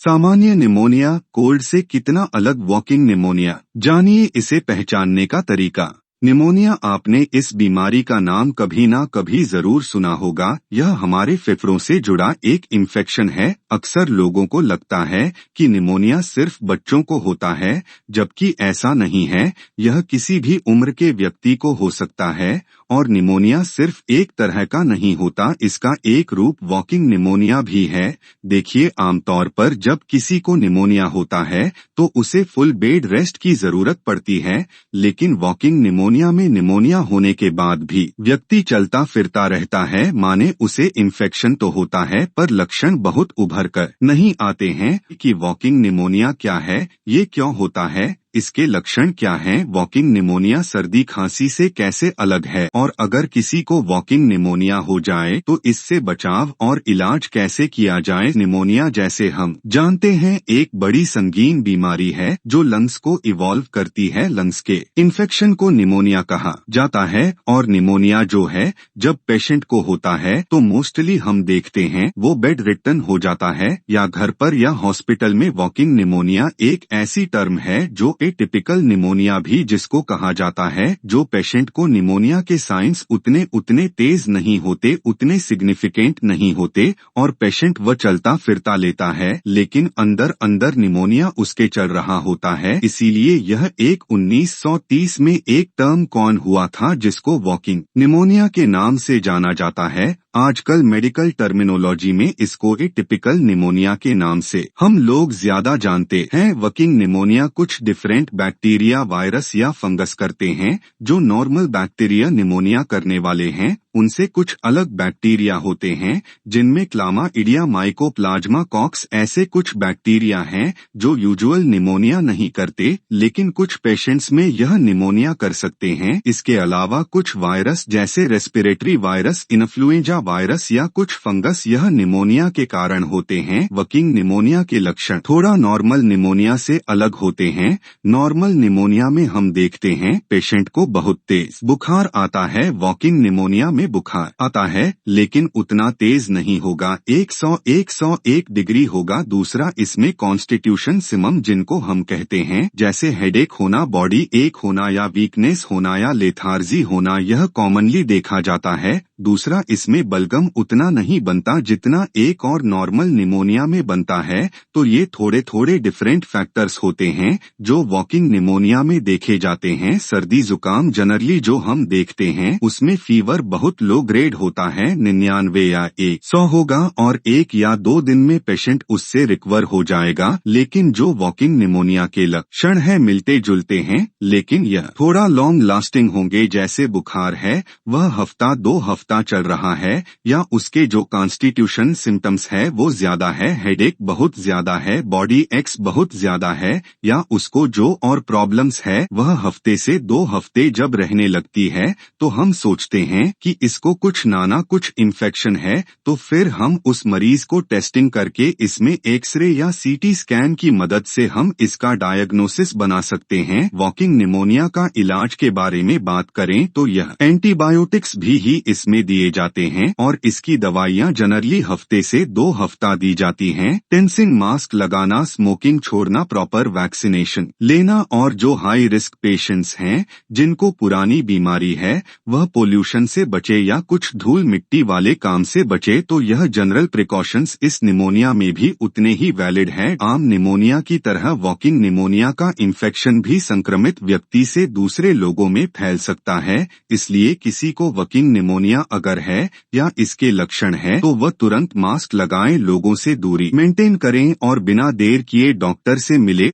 सामान्य pneumonia cold से कितना अलग वॉकिंग निमोनिया, जानिए इसे पहचानने का तरीका। निमोनिया, आपने इस बीमारी का नाम कभी ना कभी जरूर सुना होगा। यह हमारे फेफड़ों से जुड़ा एक इन्फेक्शन है। अक्सर लोगों को लगता है कि निमोनिया सिर्फ बच्चों को होता है, जबकि ऐसा नहीं है। यह किसी भी उम्र के व्यक्ति को हो सकता है। और निमोनिया सिर्फ एक तरह का नहीं होता, इसका एक रूप वॉकिंग निमोनिया भी है। देखिए, आमतौर पर जब किसी को निमोनिया होता है तो उसे फुल बेड रेस्ट की जरूरत पड़ती है, लेकिन वॉकिंग निमोनिया में निमोनिया होने के बाद भी व्यक्ति चलता फिरता रहता है। माने उसे इन्फेक्शन तो होता है पर लक्षण बहुत उभर कर नहीं आते हैं। कि वॉकिंग निमोनिया क्या है, ये क्यों होता है, इसके लक्षण क्या हैं, वॉकिंग निमोनिया सर्दी खांसी से कैसे अलग है, और अगर किसी को वॉकिंग निमोनिया हो जाए तो इससे बचाव और इलाज कैसे किया जाए। निमोनिया, जैसे हम जानते हैं, एक बड़ी संगीन बीमारी है जो लंग्स को इवॉल्व करती है। लंग्स के इन्फेक्शन को निमोनिया कहा जाता है। और निमोनिया जो है, जब पेशेंट को होता है तो मोस्टली हम देखते हैं वो बेड रिटर्न हो जाता है, या घर पर या हॉस्पिटल में। वॉकिंग निमोनिया एक ऐसी टर्म है जो टिपिकल निमोनिया भी जिसको कहा जाता है, जो पेशेंट को निमोनिया के साइंस उतने तेज नहीं होते, उतने सिग्निफिकेंट नहीं होते, और पेशेंट वह चलता फिरता लेता है, लेकिन अंदर अंदर निमोनिया उसके चल रहा होता है। इसीलिए यह 1930 में एक टर्म कॉइन हुआ था जिसको वॉकिंग निमोनिया के नाम से जाना जाता है। आजकल मेडिकल टर्मिनोलॉजी में इसको एटिपिकल निमोनिया के नाम से हम लोग ज्यादा जानते हैं। वॉकिंग निमोनिया कुछ डिफरेंट बैक्टीरिया, वायरस या फंगस करते हैं। जो नॉर्मल बैक्टीरिया निमोनिया करने वाले हैं, उनसे कुछ अलग बैक्टीरिया होते हैं, जिनमें क्लामाइडिया, माइकोप्लाज्मा, कॉक्स ऐसे कुछ बैक्टीरिया हैं जो यूजुअल निमोनिया नहीं करते, लेकिन कुछ पेशेंट्स में यह निमोनिया कर सकते हैं। इसके अलावा कुछ वायरस जैसे रेस्पिरेटरी वायरस, इन्फ्लुएंजा वायरस या कुछ फंगस यह निमोनिया के कारण होते हैं। वॉकिंग निमोनिया के लक्षण थोड़ा नॉर्मल निमोनिया से अलग होते हैं। नॉर्मल निमोनिया में हम देखते हैं पेशेंट को बहुत तेज बुखार आता है। वॉकिंग निमोनिया में बुखार आता है, लेकिन उतना तेज नहीं होगा, 101 डिग्री होगा। दूसरा, इसमें कॉन्स्टिट्यूशन सिमम जिनको हम कहते हैं, जैसे हेडेक होना, बॉडी एक होना, या वीकनेस होना, या लेथार्जी होना, यह कॉमनली देखा जाता है। दूसरा, इसमें बलगम उतना नहीं बनता जितना एक और नॉर्मल निमोनिया में बनता है। तो ये थोड़े थोड़े डिफरेंट फैक्टर्स होते हैं जो वॉकिंग निमोनिया में देखे जाते हैं। सर्दी जुकाम जनरली जो हम देखते हैं, उसमें फीवर बहुत लो ग्रेड होता है, 99 या 100 होगा, और 1 या 2 दिन में पेशेंट उससे रिकवर हो जाएगा। लेकिन जो वॉकिंग निमोनिया के लक्षण है मिलते जुलते हैं, लेकिन यह थोड़ा लॉन्ग लास्टिंग होंगे। जैसे बुखार है, वह हफ्ता 2 हफ्ता चल रहा है, या उसके जो कॉन्स्टिट्यूशन सिम्टम्स है वो ज्यादा है, हेडेक बहुत ज्यादा है, बॉडी एक्स बहुत ज्यादा है, या उसको जो और प्रॉब्लम्स है वह हफ्ते से 2 हफ्ते जब रहने लगती है, तो हम सोचते हैं कि इसको कुछ नाना कुछ इन्फेक्शन है। तो फिर हम उस मरीज को टेस्टिंग करके इसमें एक्सरे या सीटी स्कैन की मदद से हम इसका डायग्नोसिस बना सकते हैं। वॉकिंग निमोनिया का इलाज के बारे में बात करें तो यह एंटीबायोटिक्स भी इसमें दिए जाते हैं, और इसकी दवाइयां जनरली हफ्ते से 2 हफ्ता दी जाती हैं। टेंसिंग मास्क लगाना, स्मोकिंग छोड़ना, प्रॉपर वैक्सीनेशन लेना, और जो हाई रिस्क पेशेंट्स हैं जिनको पुरानी बीमारी है, वह पोल्यूशन से बचे या कुछ धूल मिट्टी वाले काम से बचे। तो यह जनरल प्रिकॉशंस इस निमोनिया में भी उतने ही वैलिड है। आम निमोनिया की तरह वॉकिंग निमोनिया का इन्फेक्शन भी संक्रमित व्यक्ति से दूसरे लोगों में फैल सकता है। इसलिए किसी को वॉकिंग निमोनिया अगर है या इसके लक्षण है तो वह तुरंत मास्क लगाएं, लोगों से दूरी मेंटेन करें और बिना देर किए डॉक्टर से मिले।